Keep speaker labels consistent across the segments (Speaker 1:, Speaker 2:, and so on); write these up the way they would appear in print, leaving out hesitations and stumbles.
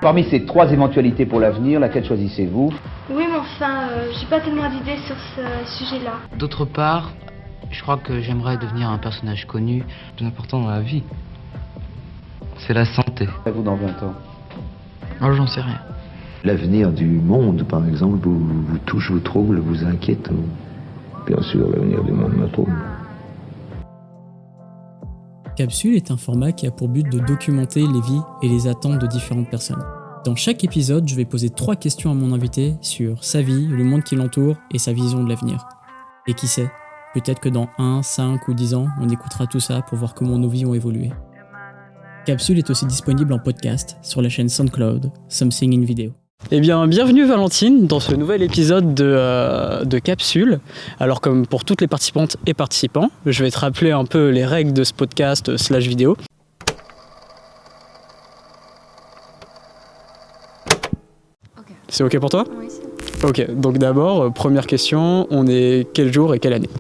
Speaker 1: Parmi ces 3 éventualités pour l'avenir, laquelle choisissez-vous?
Speaker 2: Oui, mais enfin, j'ai pas tellement d'idées sur ce sujet-là.
Speaker 3: D'autre part, je crois que j'aimerais devenir un personnage connu.
Speaker 4: Le plus important dans la vie, c'est la santé.
Speaker 1: À vous dans 20 ans.
Speaker 3: Alors j'en sais rien.
Speaker 5: L'avenir du monde, par exemple, vous touche, vous trouble, vous inquiète. Bien sûr, l'avenir du monde me trouble.
Speaker 6: Capsule est un format qui a pour but de documenter les vies et les attentes de différentes personnes. Dans chaque épisode, je vais poser 3 questions à mon invité sur sa vie, le monde qui l'entoure et sa vision de l'avenir. Et qui sait, peut-être que dans 1, 5 ou 10 ans, on écoutera tout ça pour voir comment nos vies ont évolué. Capsule est aussi disponible en podcast sur la chaîne SoundCloud, Something in Video. Eh bien, bienvenue Valentine dans ce nouvel épisode de Capsule. Alors comme pour toutes les participantes et participants, je vais te rappeler un peu les règles de ce podcast / vidéo.
Speaker 2: Okay.
Speaker 6: C'est ok pour toi ?
Speaker 2: Oui, c'est ok.
Speaker 6: Ok, donc d'abord, première question, on est quel jour et quelle année ?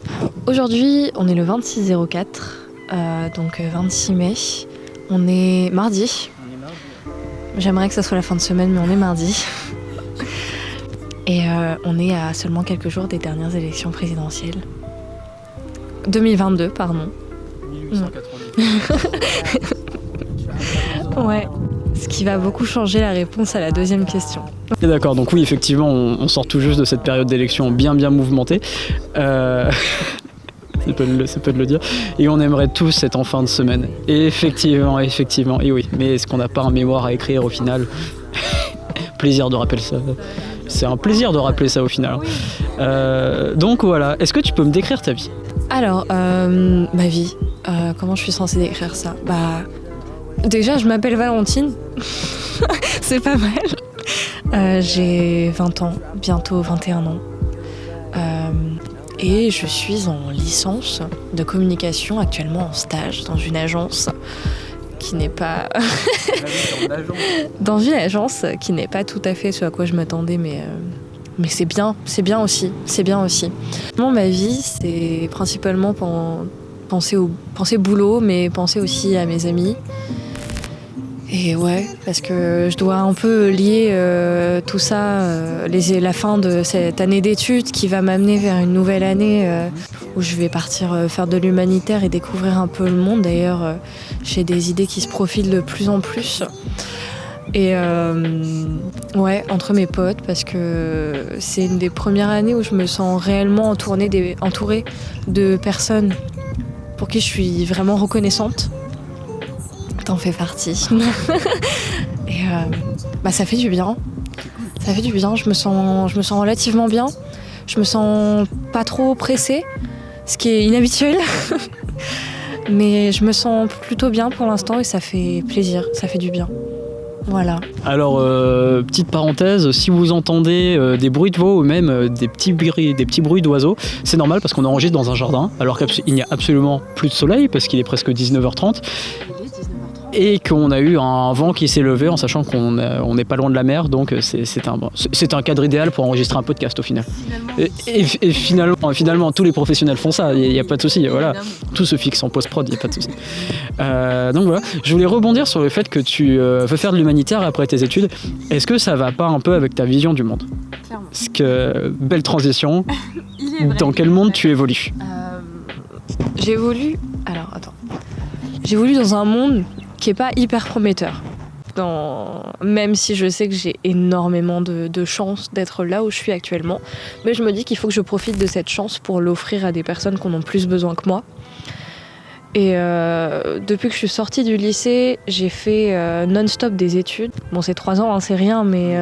Speaker 7: Aujourd'hui, on est le 26-04, donc 26 mai. On est mardi. J'aimerais que ça soit la fin de semaine, mais on est mardi. Et on est à seulement quelques jours des dernières élections présidentielles. 2022, pardon. 1890. Ouais, ce qui va beaucoup changer la réponse à la deuxième question.
Speaker 6: Et d'accord, donc oui, effectivement, on sort tout juste de cette période d'élection bien mouvementée. C'est peu de le dire. Et on aimerait tous être en fin de semaine. Et effectivement, et oui. Mais est-ce qu'on n'a pas un mémoire à écrire au final ? Plaisir de rappeler ça. C'est un plaisir de rappeler ça au final. Donc voilà, est-ce que tu peux me décrire ta vie ?
Speaker 7: Alors, ma vie, comment je suis censée décrire ça ? Déjà, je m'appelle Valentine. C'est pas mal. J'ai 20 ans, bientôt 21 ans. Et je suis en licence de communication, actuellement en stage dans une agence qui n'est pas... dans une agence qui n'est pas tout à fait ce à quoi je m'attendais, mais c'est bien aussi. Bon, ma vie, c'est principalement penser boulot, mais penser aussi à mes amis. Et ouais, parce que je dois un peu lier tout ça, la fin de cette année d'études qui va m'amener vers une nouvelle année où je vais partir faire de l'humanitaire et découvrir un peu le monde. D'ailleurs, j'ai des idées qui se profilent de plus en plus. Et ouais, entre mes potes, parce que c'est une des premières années où je me sens réellement entourée de personnes pour qui je suis vraiment reconnaissante. T'en fais partie. Et ça fait du bien. Ça fait du bien, je me sens relativement bien. Je me sens pas trop pressée, ce qui est inhabituel. Mais je me sens plutôt bien pour l'instant et ça fait plaisir, ça fait du bien. Voilà. Alors, petite parenthèse, si vous entendez des bruits de veaux ou même des petits bruits d'oiseaux, c'est normal parce qu'on enregistre dans un jardin, alors qu'il n'y a absolument plus de soleil parce qu'il est presque 19h30. Et qu'on a eu un vent qui s'est levé en sachant qu'on n'est pas loin de la mer, donc c'est un cadre idéal pour enregistrer un podcast au final. Et finalement, tous les professionnels font ça, il n'y a pas de souci, voilà. Tout se fixe en post-prod, il n'y a pas de souci. Donc voilà, je voulais rebondir sur le fait que tu veux faire de l'humanitaire après tes études. Est-ce que ça va pas un peu avec ta vision du monde ? Clairement.
Speaker 6: Parce que, belle transition, dans quel monde tu évolues ?
Speaker 7: J'évolue dans un monde qui est pas hyper prometteur. Même si je sais que j'ai énormément de chance d'être là où je suis actuellement, mais je me dis qu'il faut que je profite de cette chance pour l'offrir à des personnes qui en ont plus besoin que moi. Et depuis que je suis sortie du lycée, j'ai fait non-stop des études. Bon, c'est 3 ans, hein, c'est rien, mais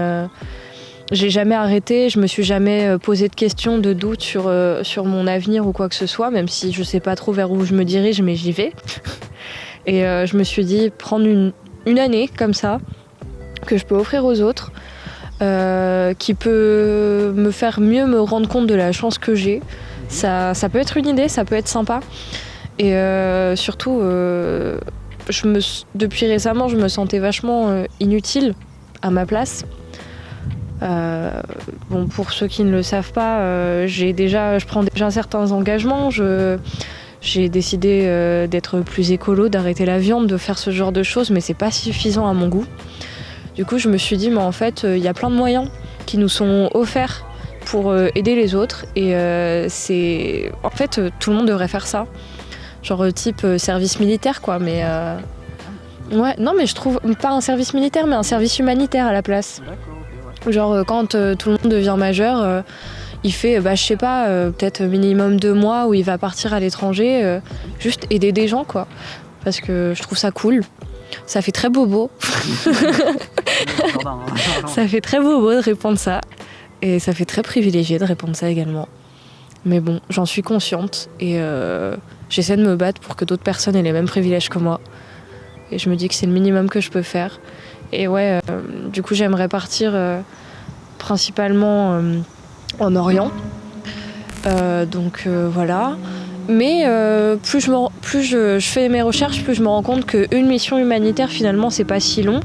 Speaker 7: j'ai jamais arrêté. Je me suis jamais posé de questions, de doutes sur mon avenir ou quoi que ce soit, même si je sais pas trop vers où je me dirige, mais j'y vais. Et je me suis dit, prendre une année comme ça, que je peux offrir aux autres, qui peut me faire mieux me rendre compte de la chance que j'ai. Ça peut être une idée, ça peut être sympa. Et surtout, depuis récemment, je me sentais vachement inutile à ma place. Bon, pour ceux qui ne le savent pas, je prends déjà certains engagements. J'ai décidé d'être plus écolo, d'arrêter la viande, de faire ce genre de choses, mais c'est pas suffisant à mon goût. Du coup, je me suis dit, mais en fait, il y a plein de moyens qui nous sont offerts pour aider les autres. Et c'est... En fait, tout le monde devrait faire ça. Genre type service militaire, quoi. Mais ouais, non, mais je trouve pas un service militaire, mais un service humanitaire à la place. Genre quand tout le monde devient majeur, il fait, je sais pas, peut-être minimum 2 mois où il va partir à l'étranger, juste aider des gens, quoi. Parce que je trouve ça cool. Ça fait très bobo. Ça fait très bobo de répondre ça. Et ça fait très privilégié de répondre ça également. Mais bon, j'en suis consciente et j'essaie de me battre pour que d'autres personnes aient les mêmes privilèges que moi. Et je me dis que c'est le minimum que je peux faire. Et ouais, du coup, j'aimerais partir principalement en Orient. Donc voilà. Mais plus je fais mes recherches, plus je me rends compte qu'une mission humanitaire, finalement, c'est pas si long.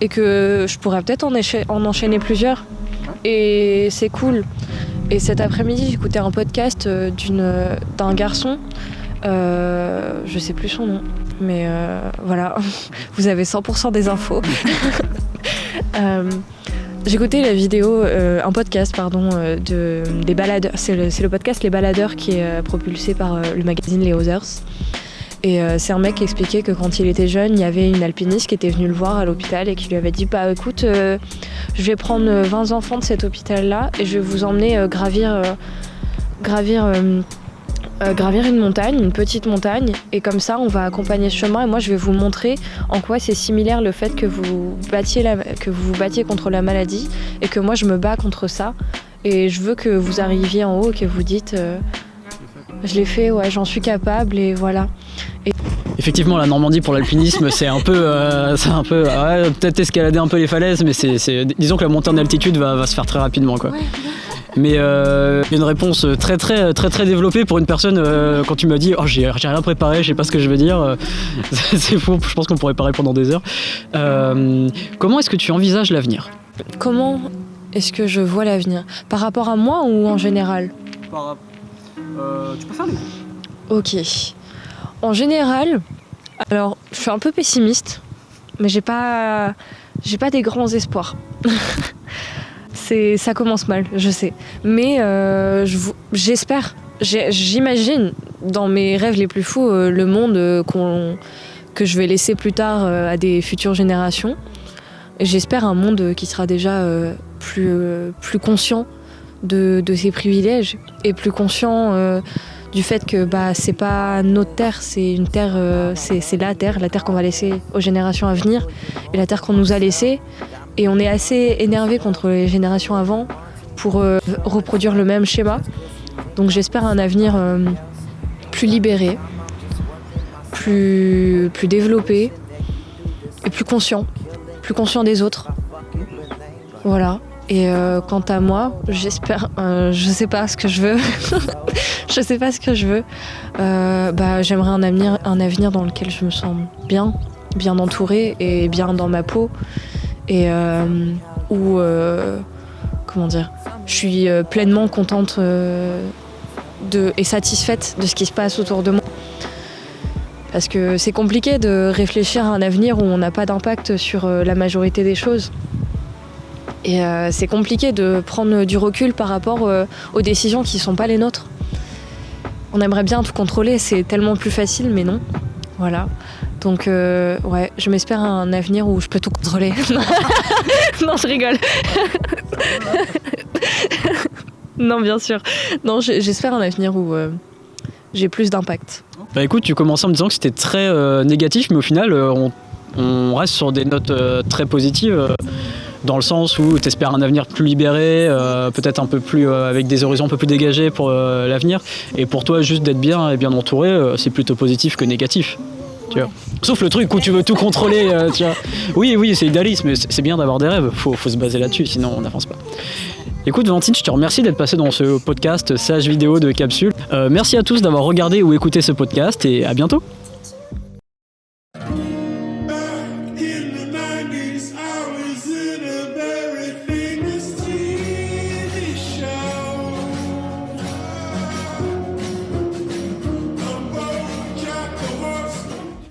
Speaker 7: Et que je pourrais peut-être en enchaîner plusieurs. Et c'est cool. Et cet après-midi, j'écoutais un podcast d'un garçon. Je sais plus son nom. Mais voilà, vous avez 100% des infos. J'écoutais un podcast des baladeurs. C'est le podcast Les Baladeurs qui est propulsé par le magazine Les Others. Et c'est un mec qui expliquait que quand il était jeune, il y avait une alpiniste qui était venue le voir à l'hôpital et qui lui avait dit « écoute, je vais prendre 20 enfants de cet hôpital-là et je vais vous emmener gravir une montagne, une petite montagne, et comme ça on va accompagner ce chemin et moi je vais vous montrer en quoi c'est similaire le fait que vous vous battiez contre la maladie et que moi je me bats contre ça et je veux que vous arriviez en haut et que vous dites je l'ai fait, ouais, j'en suis capable et voilà.
Speaker 6: Effectivement, la Normandie pour l'alpinisme, c'est un peu ouais, peut-être escalader un peu les falaises, mais disons que la montée en altitude va se faire très rapidement, quoi. Ouais. Mais une réponse très développée pour une personne quand tu m'as dit oh j'ai rien préparé, je sais pas ce que je veux dire. C'est faux, je pense qu'on pourrait parler pendant des heures. Comment est-ce que tu envisages l'avenir ?
Speaker 7: Comment est-ce que je vois l'avenir ? Par rapport à moi ou en général ?
Speaker 8: Tu peux faire les deux.
Speaker 7: Ok. En général, alors je suis un peu pessimiste, mais j'ai pas des grands espoirs. Ça commence mal, je sais. Mais j'espère, j'imagine dans mes rêves les plus fous le monde que je vais laisser plus tard à des futures générations. Et j'espère un monde qui sera déjà plus conscient de ses privilèges et plus conscient du fait que c'est pas notre terre, c'est une terre, c'est la terre qu'on va laisser aux générations à venir et la terre qu'on nous a laissée. Et on est assez énervé contre les générations avant pour reproduire le même schéma. Donc j'espère un avenir plus libéré, plus développé et plus conscient des autres. Voilà. Et quant à moi, j'espère, je sais pas ce que je veux. Je sais pas ce que je veux. J'aimerais un avenir dans lequel je me sens bien entourée et bien dans ma peau. Et où, comment dire, je suis pleinement contente et satisfaite de ce qui se passe autour de moi. Parce que c'est compliqué de réfléchir à un avenir où on n'a pas d'impact sur la majorité des choses. Et c'est compliqué de prendre du recul par rapport aux décisions qui ne sont pas les nôtres. On aimerait bien tout contrôler, c'est tellement plus facile, mais non. Voilà. Donc, ouais, je m'espère un avenir où je peux tout contrôler. Non, je rigole. Non, bien sûr. Non, j'espère un avenir où j'ai plus d'impact.
Speaker 6: Écoute, tu commençais en me disant que c'était très négatif, mais au final, on reste sur des notes très positives. Dans le sens où tu espères un avenir plus libéré, peut-être un peu plus avec des horizons un peu plus dégagés pour l'avenir. Et pour toi, juste d'être bien et bien entouré, c'est plutôt positif que négatif. Tu vois. Sauf le truc où tu veux tout contrôler. Tu vois. Oui, c'est idéaliste, mais c'est bien d'avoir des rêves. Faut se baser là-dessus, sinon on n'avance pas. Écoute Valentine, je te remercie d'être passée dans ce podcast Sage vidéo de Capsule. Merci à tous d'avoir regardé ou écouté ce podcast et à bientôt.